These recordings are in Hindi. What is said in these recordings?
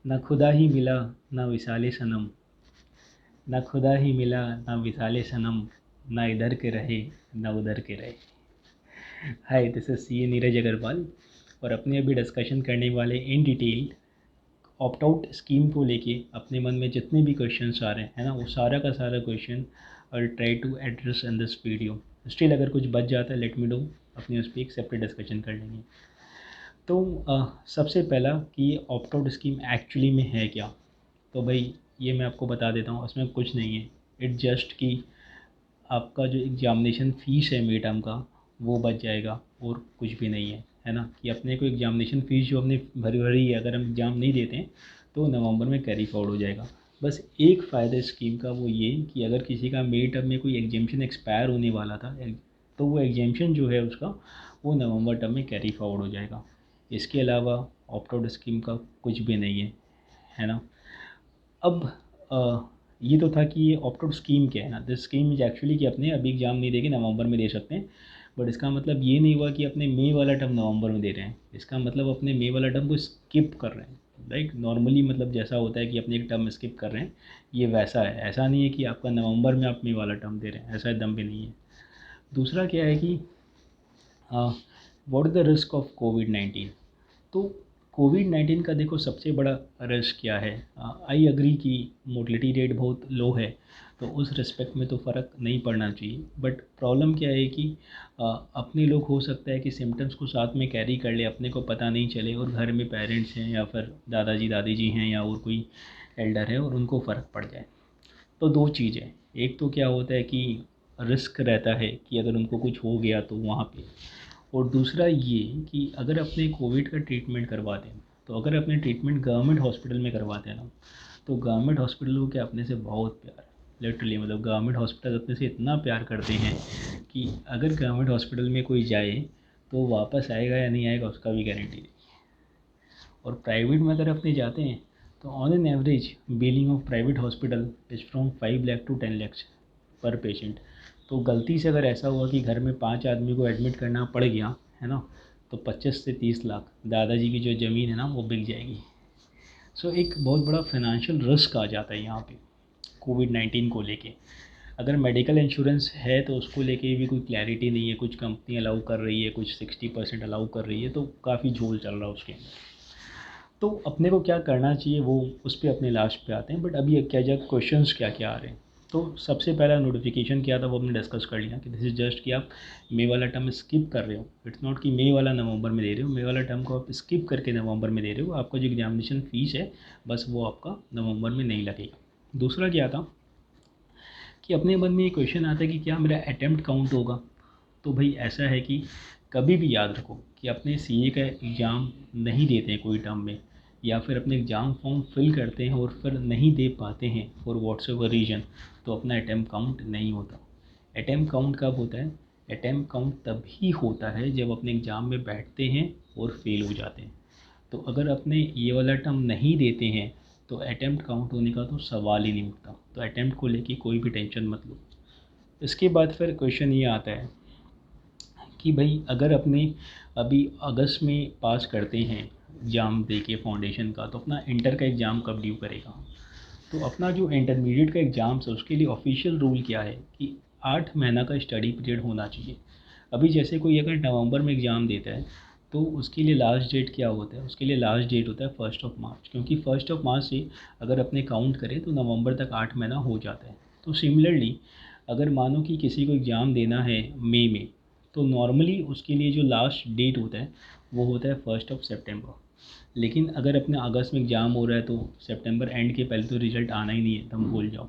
ना खुदा ही मिला ना विसाले सनम, ना खुदा ही मिला ना विसाले सनम, ना इधर के रहे ना उधर के रहे। हाय, दिस इज सी ए नीरज अग्रवाल और अपने अभी डिस्कशन करने वाले in detail opt out scheme को लेके अपने मन में जितने भी क्वेश्चंस आ रहे हैं, है ना, वो सारा का सारा question I try to address in this video. Still अगर कुछ बच जाता है लेट मी नो, अपनी उस पर एक सेपरेट डिस्कशन कर लेंगे। तो सबसे पहला कि ऑप्ट आउट स्कीम एक्चुअली में है क्या। तो भाई ये मैं आपको बता देता हूँ, उसमें कुछ नहीं है। इट जस्ट कि आपका जो एग्ज़ामिनेशन फ़ीस है मिड टर्म का वो बच जाएगा और कुछ भी नहीं है ना। कि अपने को एग्ज़ामिनेशन फ़ीस जो हमने भरी है, अगर हम एग्ज़ाम नहीं देते हैं तो नवंबर में कैरी फॉरवर्ड हो जाएगा। बस एक फ़ायदा स्कीम का वो ये कि अगर किसी का मिड टर्म में कोई एग्जामेशन एक्सपायर होने वाला था तो वो एग्जामेशन जो है उसका वो नवंबर टर्म में कैरी फॉरवर्ड हो जाएगा। इसके अलावा ऑप्ट आउट स्कीम का कुछ भी नहीं है ना। अब ये तो था कि ये ऑप्ट आउट स्कीम क्या है ना। दिस स्कीम इज एक्चुअली कि अपने अभी एग्ज़ाम नहीं देके नवंबर में दे सकते हैं। बट इसका मतलब ये नहीं हुआ कि अपने मई वाला टर्म नवंबर में दे रहे हैं। इसका मतलब अपने मई वाला टर्म को स्किप कर रहे हैं। लाइक नॉर्मली मतलब जैसा होता है कि अपने एक टर्म स्किप कर रहे हैं, ये वैसा है। ऐसा नहीं है कि आपका नवंबर में आप मई वाला टर्म दे रहे हैं, ऐसा एकदम भी नहीं है। दूसरा क्या है कि what is the risk of कोविड-19। तो कोविड-19 का देखो सबसे बड़ा रिस्क क्या है। आई एग्री कि मोर्टलिटी रेट बहुत लो है, तो उस रिस्पेक्ट में तो फ़र्क नहीं पड़ना चाहिए। बट प्रॉब्लम क्या है कि अपने लोग हो सकता है कि सिम्टम्स को साथ में कैरी कर ले, अपने को पता नहीं चले, और घर में पेरेंट्स हैं या फिर दादाजी दादी जी हैं या और कोई एल्डर है और उनको फ़र्क पड़ जाए। तो दो चीज़ें, एक तो क्या होता है कि रिस्क रहता है कि अगर उनको कुछ हो गया तो वहाँ पे, और दूसरा ये कि अगर अपने कोविड का ट्रीटमेंट करवाते हैं, तो अगर अपने ट्रीटमेंट गवर्नमेंट हॉस्पिटल में करवाते हैं ना, तो गवर्नमेंट हॉस्पिटल को क्या अपने से बहुत प्यार, लिटरली मतलब गवर्नमेंट हॉस्पिटल अपने से इतना प्यार करते हैं कि अगर गवर्नमेंट हॉस्पिटल में कोई जाए तो वापस आएगा या नहीं आएगा उसका भी गारंटी नहीं। और प्राइवेट में अगर अपने जाते हैं तो on an average billing of private hospital is from 5 lakh to 10 lakh per patient. तो गलती से अगर ऐसा हुआ कि घर में 5 आदमी को एडमिट करना पड़ गया, है ना, तो 25 से 30 लाख दादाजी की जो ज़मीन है ना वो बिक जाएगी। सो एक बहुत बड़ा फाइनेंशियल रिस्क आ जाता है यहाँ पे कोविड-19 को लेके। अगर मेडिकल इंश्योरेंस है तो उसको लेके भी कोई क्लैरिटी नहीं है। कुछ कंपनी अलाउ कर रही है, कुछ 60% अलाउ कर रही है, तो काफ़ी झोल चल रहा है उसके अंदर। तो अपने को क्या करना चाहिए वो उस पर अपने लास्ट पे आते हैं। बट अभी क्या जब क्वेश्चंस क्या क्या आ रहे हैं, तो सबसे पहला नोटिफिकेशन क्या था वो हमने डिस्कस कर लिया कि दिस इज़ जस्ट कि आप मई वाला टर्म स्किप कर रहे हो। इट्स नॉट कि मई वाला नवंबर में दे रहे हो, मई वाला टर्म को आप स्किप करके नवंबर में दे रहे हो। आपका जो एग्जामिनेशन फ़ीस है बस वो आपका नवंबर में नहीं लगेगा। दूसरा क्या था कि अपने मन में ये क्वेश्चन आता है कि क्या मेरा अटैम्प्ट काउंट होगा। तो भाई ऐसा है कि कभी भी याद रखो कि अपने सीए का एग्ज़ाम नहीं देते हैं कोई टर्म में, या फिर अपने एग्ज़ाम फॉर्म फिल करते हैं और फिर नहीं दे पाते हैं फॉर व्हाट्सएवर रीजन, तो अपना अटैम्प्ट काउंट नहीं होता। अटैम्प्ट काउंट कब होता है? अटैम्प्ट काउंट तभी होता है जब अपने एग्ज़ाम में बैठते हैं और फेल हो जाते हैं। तो अगर अपने ये वाला टर्म नहीं देते हैं तो अटैम्प्ट काउंट होने का तो सवाल ही नहीं उठता। तो अटैम्प्ट को लेके कोई भी टेंशन मत लो। इसके बाद फिर क्वेश्चन ये आता है कि भाई अगर अपने अभी अगस्त में पास करते हैं एग्ज़ाम दे के फाउंडेशन का, तो अपना इंटर का एग्ज़ाम कब ड्यू करेगा। तो अपना जो इंटरमीडिएट का एग्ज़ाम है उसके लिए ऑफिशियल रूल क्या है कि 8 महीना का स्टडी पीरियड होना चाहिए। अभी जैसे कोई अगर नवंबर में एग्ज़ाम देता है तो उसके लिए लास्ट डेट क्या होता है, उसके लिए लास्ट डेट होता है 1 मार्च, क्योंकि 1 मार्च से अगर अपने काउंट करें तो नवंबर तक 8 महीना हो जाता है। तो सिमिलरली अगर मानो कि किसी को एग्ज़ाम देना है मई में, तो नॉर्मली उसके लिए जो लास्ट डेट होता है वो होता है 1 सितंबर। लेकिन अगर अपने अगस्त में एग्ज़ाम हो रहा है तो सितंबर एंड के पहले तो रिज़ल्ट आना ही नहीं है, तुम भूल जाओ।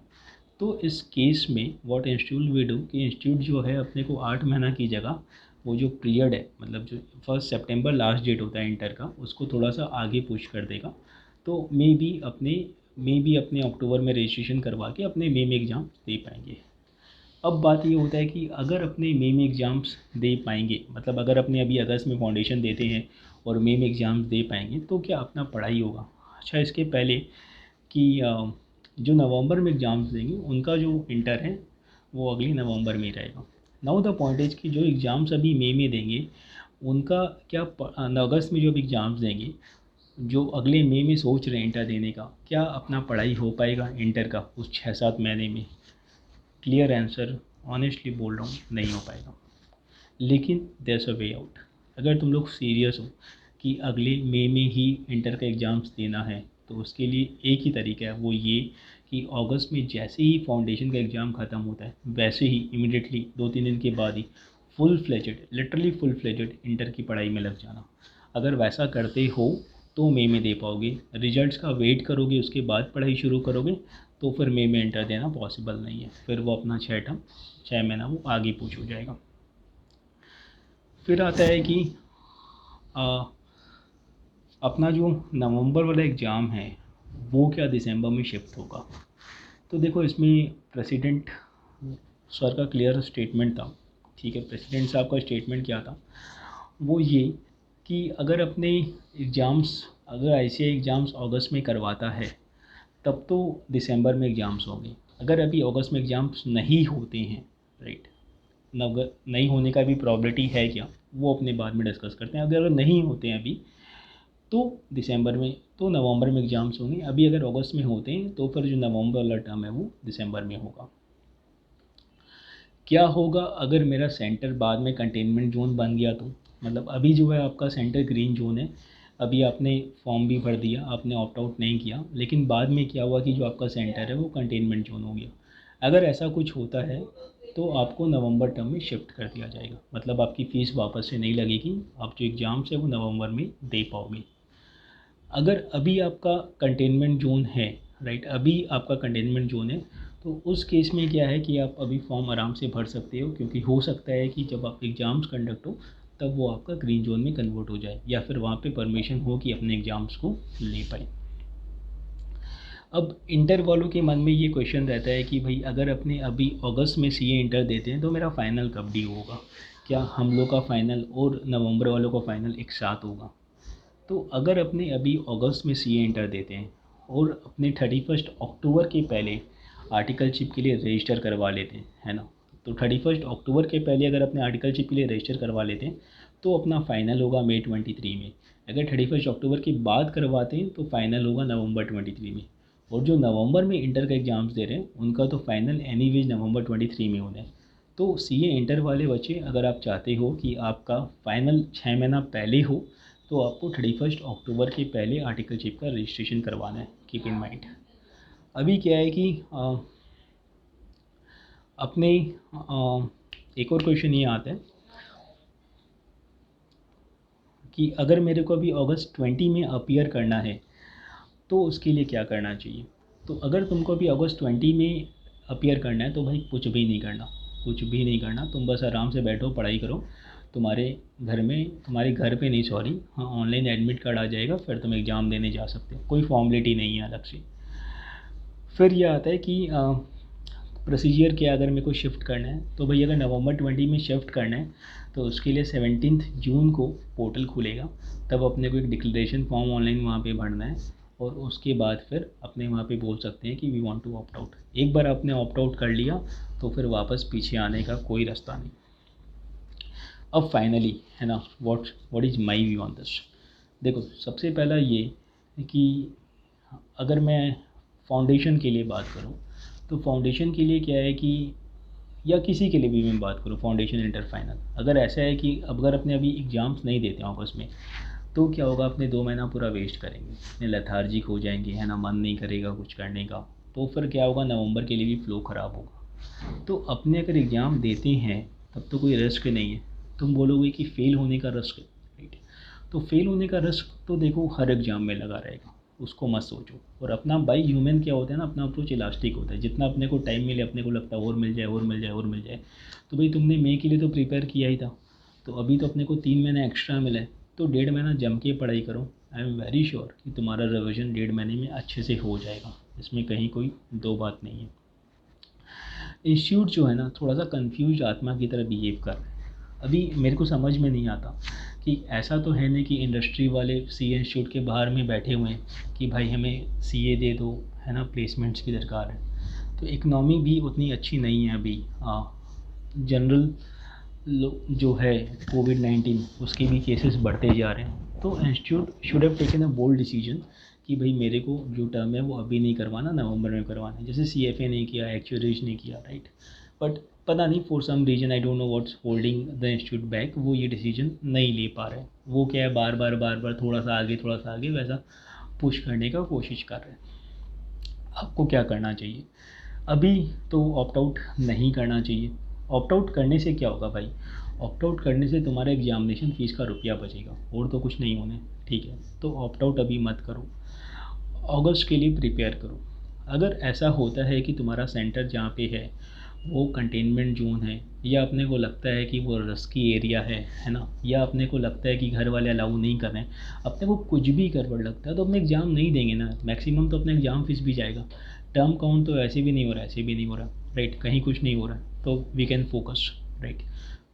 तो इस केस में व्हाट इंस्टीट्यूट वी डू कि इंस्टीट्यूट जो है अपने को 8 महीना की जगह वो जो पीरियड है, मतलब जो 1 सितंबर लास्ट डेट होता है इंटर का, उसको थोड़ा सा आगे पुश कर देगा। तो मे बी अपने अक्टूबर में रजिस्ट्रेशन करवा के अपने मई में एग्ज़ाम दे पाएंगे। अब बात ये होता है कि अगर अपने मई में एग्ज़ाम्स दे पाएंगे, मतलब अगर अपने अभी अगस्त में फाउंडेशन देते हैं और मई में एग्ज़ाम्स दे पाएंगे तो क्या अपना पढ़ाई होगा। अच्छा, इसके पहले कि जो नवंबर में एग्ज़ाम्स देंगे उनका जो इंटर है वो अगले नवंबर में ही रहेगा। नाउ द पॉइंट इज कि जो एग्ज़ाम्स अभी मई में देंगे उनका क्या अगस्त में जो भी एग्ज़ाम्स देंगे जो अगले मई में सोच रहे हैं इंटर देने का, क्या अपना पढ़ाई हो पाएगा इंटर का उस 6-7 महीने में? क्लियर आंसर, ऑनेस्टली बोल रहा हूँ, नहीं हो पाएगा। लेकिन देयर अ वे आउट। अगर तुम लोग सीरियस हो कि अगले मई में ही इंटर का एग्ज़ाम्स देना है, तो उसके लिए एक ही तरीका है, वो ये कि अगस्त में जैसे ही फाउंडेशन का एग्ज़ाम ख़त्म होता है वैसे ही इमीडिएटली 2-3 दिन के बाद ही full fledged, literally full fledged inter की पढ़ाई में लग जाना। अगर वैसा करते हो तो मई में दे पाओगे। रिजल्ट्स का वेट करोगे उसके बाद पढ़ाई शुरू करोगे तो फिर मई में इंटर देना पॉसिबल नहीं है। फिर वो अपना 6 महीना वो आगे पूछ हो जाएगा। फिर आता है कि अपना जो नवंबर वाला एग्ज़ाम है वो क्या दिसंबर में शिफ्ट होगा? तो देखो, इसमें प्रेसिडेंट सर का क्लियर स्टेटमेंट था, ठीक है। प्रेसिडेंट साहब का स्टेटमेंट क्या था? वो ये कि अगर अपने एग्ज़ाम्स, अगर आईसीएआई एग्ज़ाम्स अगस्त में करवाता है तब तो दिसंबर में एग्ज़ाम्स होंगे। अगर अभी अगस्त में एग्ज़ाम्स नहीं होते हैं, राइट, नहीं होने का भी प्रॉबिलिटी है क्या, वो अपने बाद में डिस्कस करते हैं। अगर नहीं होते हैं अभी तो दिसंबर में, तो नवंबर में एग्ज़ाम्स होंगे। अभी अगर अगस्त में होते हैं तो फिर जो नवंबर वाला टर्म है वो दिसंबर में होगा। क्या होगा अगर मेरा सेंटर बाद में कंटेनमेंट जोन बन गया तो? मतलब अभी जो है आपका सेंटर ग्रीन जोन है, अभी आपने फॉर्म भी भर दिया, आपने ऑप्ट आउट नहीं किया, लेकिन बाद में क्या हुआ कि जो आपका सेंटर है वो कंटेनमेंट जोन हो गया। अगर ऐसा कुछ होता है तो आपको नवंबर टर्म में शिफ्ट कर दिया जाएगा। मतलब आपकी फ़ीस वापस से नहीं लगेगी, आप जो एग्ज़ाम्स है वो नवंबर में दे पाओगे। अगर अभी आपका कंटेनमेंट जोन है, राइट, अभी आपका कंटेनमेंट जोन है, तो उस केस में क्या है कि आप अभी फॉर्म आराम से भर सकते हो, क्योंकि हो सकता है कि जब आप एग्ज़ाम्स कंडक्ट हो तब वो आपका ग्रीन जोन में कन्वर्ट हो जाए, या फिर वहाँ पे परमिशन हो कि अपने एग्ज़ाम्स को ले पाए। अब इंटर वालों के मन में ये क्वेश्चन रहता है कि भाई अगर अपने अभी अगस्त में सीए इंटर देते हैं तो मेरा फ़ाइनल कब डी होगा? क्या हम लोग का फ़ाइनल और नवंबर वालों का फ़ाइनल एक साथ होगा? तो अगर अपने अभी अगस्त में सीए इंटर देते हैं और अपने 31 अक्टूबर के पहले आर्टिकलशिप के लिए रजिस्टर करवा लेते हैं, है ना, तो 31 अक्टूबर के पहले अगर अपने आर्टिकलशिप के लिए रजिस्टर करवा लेते हैं तो अपना फ़ाइनल होगा मई 23 में। अगर 31 अक्टूबर के बाद करवाते हैं तो फ़ाइनल होगा नवंबर 23 में। और जो नवंबर में इंटर का एग्ज़ाम्स दे रहे हैं उनका तो फ़ाइनल एनीवेज नवंबर 23 में होना है। तो सीए इंटर वाले बच्चे, अगर आप चाहते हो कि आपका फ़ाइनल 6 महीना पहले हो तो आपको 31 अक्टूबर के पहले आर्टिकलशिप का रजिस्ट्रेशन करवाना है। Keep in mind. अभी क्या है कि अपने एक और क्वेश्चन ये आता है कि अगर मेरे को अभी अगस्त 20 में अपीयर करना है तो उसके लिए क्या करना चाहिए? तो अगर तुमको अभी अगस्त 20 में अपीयर करना है तो भाई कुछ भी नहीं करना, कुछ भी नहीं करना। तुम बस आराम से बैठो, पढ़ाई करो। तुम्हारे घर में, तुम्हारे घर पे नहीं, सॉरी, हाँ, ऑनलाइन एडमिट कार्ड आ जाएगा, फिर तुम एग्ज़ाम देने जा सकते हो। कोई फॉर्मेलिटी नहीं है अलग से। फिर यह आता है कि प्रोसीजर क्या, अगर मेरे को शिफ्ट करना है तो भाई अगर नवंबर 20 में शिफ्ट करना है तो उसके लिए 17 जून को पोर्टल खुलेगा। तब अपने को एक डिक्लेरेशन फॉर्म ऑनलाइन वहाँ पे भरना है और उसके बाद फिर अपने वहाँ पे बोल सकते हैं कि we want to opt out. एक बार आपने ऑप्ट आउट कर लिया तो फिर वापस पीछे आने का कोई रास्ता नहीं। अब फाइनली, है ना, what is my view on this? देखो, सबसे पहला ये कि अगर मैं फाउंडेशन के लिए बात करूँ तो फाउंडेशन के लिए क्या है कि, या किसी के लिए भी मैं बात करूँ, फाउंडेशन इंटर फाइनल, अगर ऐसा है कि अगर अपने अभी एग्ज़ाम्स नहीं देते हैं ऑगस्ट में तो क्या होगा, अपने 2 महीना पूरा वेस्ट करेंगे, अपने लेथार्जिक हो जाएंगे, है ना, मन नहीं करेगा कुछ करने का। तो फिर क्या होगा, नवंबर के लिए भी फ़्लो ख़राब होगा। तो अपने अगर एग्ज़ाम देते हैं तब तो कोई रिस्क नहीं है। तुम बोलोगे कि फ़ेल होने का रिस्क है, राइट, तो फेल होने का रिस्क तो देखो हर एग्ज़ाम में लगा रहेगा, उसको मत सोचो। और अपना बाई ह्यूमन क्या होता है ना, अपना अप्रोच इलास्टिक होता है। जितना अपने को टाइम मिले, अपने को लगता है और मिल जाए और मिल जाए और मिल जाए। तो भाई तुमने मई के लिए तो प्रिपेयर किया ही था, तो अभी तो अपने को 3 महीने एक्स्ट्रा मिला है, तो 1.5 महीना जम के पढ़ाई करो। आई एम वेरी श्योर कि तुम्हारा रिविज़न 1.5 महीने में अच्छे से हो जाएगा, इसमें कहीं कोई दो बात नहीं है। इंस्टीट्यूट जो है ना, थोड़ा सा कंफ्यूज आत्मा की तरह बिहेव कर रहे हैं। अभी मेरे को समझ में नहीं आता कि ऐसा तो है नहीं कि इंडस्ट्री वाले सी इंस्टीट्यूट के बाहर में बैठे हुए हैं कि भाई हमें सीए दे दो, है ना, प्लेसमेंट्स की दरकार है। तो इकनॉमी भी उतनी अच्छी नहीं है अभी। जनरल जो है कोविड-19 उसके भी केसेस बढ़ते जा रहे हैं। तो institute should have taken a bold decision कि भाई मेरे को जो टर्म है वो अभी नहीं करवाना, नवंबर में करवाना है। जैसे CFA नहीं किया, एक्चुअरीज नहीं किया, राइट। बट पता नहीं for some reason, I don't know what's holding the institute back, वो ये डिसीजन नहीं ले पा रहे। वो क्या है, बार बार थोड़ा सा आगे वैसा पुश करने का कोशिश कर रहे हैं। आपको क्या करना चाहिए? अभी तो ऑप्ट आउट नहीं करना चाहिए। ऑप्ट आउट करने से क्या होगा भाई? ऑप्ट आउट करने से तुम्हारा एग्जामिनेशन फ़ीस का रुपया बचेगा और तो कुछ नहीं होने, ठीक है। तो ऑप्ट आउट अभी मत करो, अगस्त के लिए प्रिपेयर करो। अगर ऐसा होता है कि तुम्हारा सेंटर जहाँ पे है वो कंटेनमेंट जोन है, या अपने को लगता है कि वो रिस्की एरिया है ना, या अपने को लगता है कि घर वाले अलाउ नहीं कर रहे हैं, अपने को कुछ भी गड़बड़ लगता है तो अपने एग्ज़ाम नहीं देंगे ना। मैक्सिमम तो अपने एग्ज़ाम फीस भी जाएगा। टर्म काउंट तो ऐसे भी नहीं हो रहा, ऐसे भी नहीं हो रहा, राइट, कहीं कुछ नहीं हो रहा, तो वी कैन फोकस, राइट।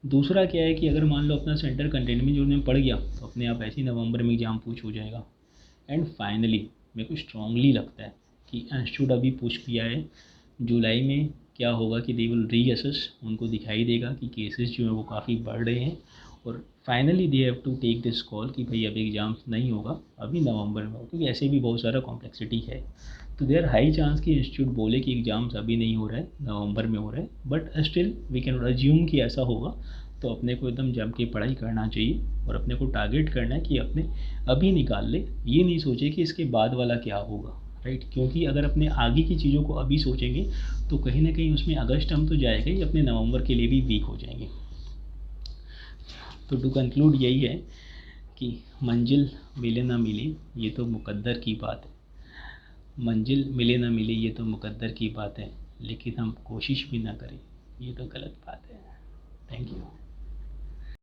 दूसरा क्या है कि अगर मान लो अपना सेंटर कंटेनमेंट जोन में पड़ गया तो अपने आप ऐसे ही नवंबर में एग्ज़ाम पूछ हो जाएगा। एंड फाइनली मेरे को स्ट्रांगली लगता है कि इंस्टीट्यूट अभी पुश किया है, जुलाई में क्या होगा कि दे विल रीअसेस, उनको दिखाई देगा कि केसेस जो हैं वो काफ़ी बढ़ रहे हैं, और finally they have to take this call कि भाई अभी एग्ज़ाम्स नहीं होगा, अभी नवंबर में हो, क्योंकि ऐसे भी बहुत सारा कॉम्प्लेक्सिटी है। तो देयर हाई चांस कि इंस्टीट्यूट बोले कि एग्ज़ाम्स अभी नहीं हो रहा है, नवंबर में हो रहा है, but still we can assume कि ऐसा होगा। तो अपने को एकदम जम के पढ़ाई करना चाहिए और अपने को टारगेट करना है कि अपने अभी निकाल ले, ये नहीं सोचे कि इसके बाद वाला क्या होगा, राइट। क्योंकि अगर अपने आगे की चीज़ों को अभी सोचेंगे तो कहीं ना कहीं उसमें अगस्त हम तो जाएगा ही, अपने नवंबर के लिए भी वीक हो जाएंगे। तो टू कंक्लूड यही है कि मंजिल मिले ना मिले ये तो मुकद्दर की बात है, मंजिल मिले ना मिले ये तो मुकद्दर की बात है, लेकिन हम कोशिश भी ना करें ये तो गलत बात है। Thank you.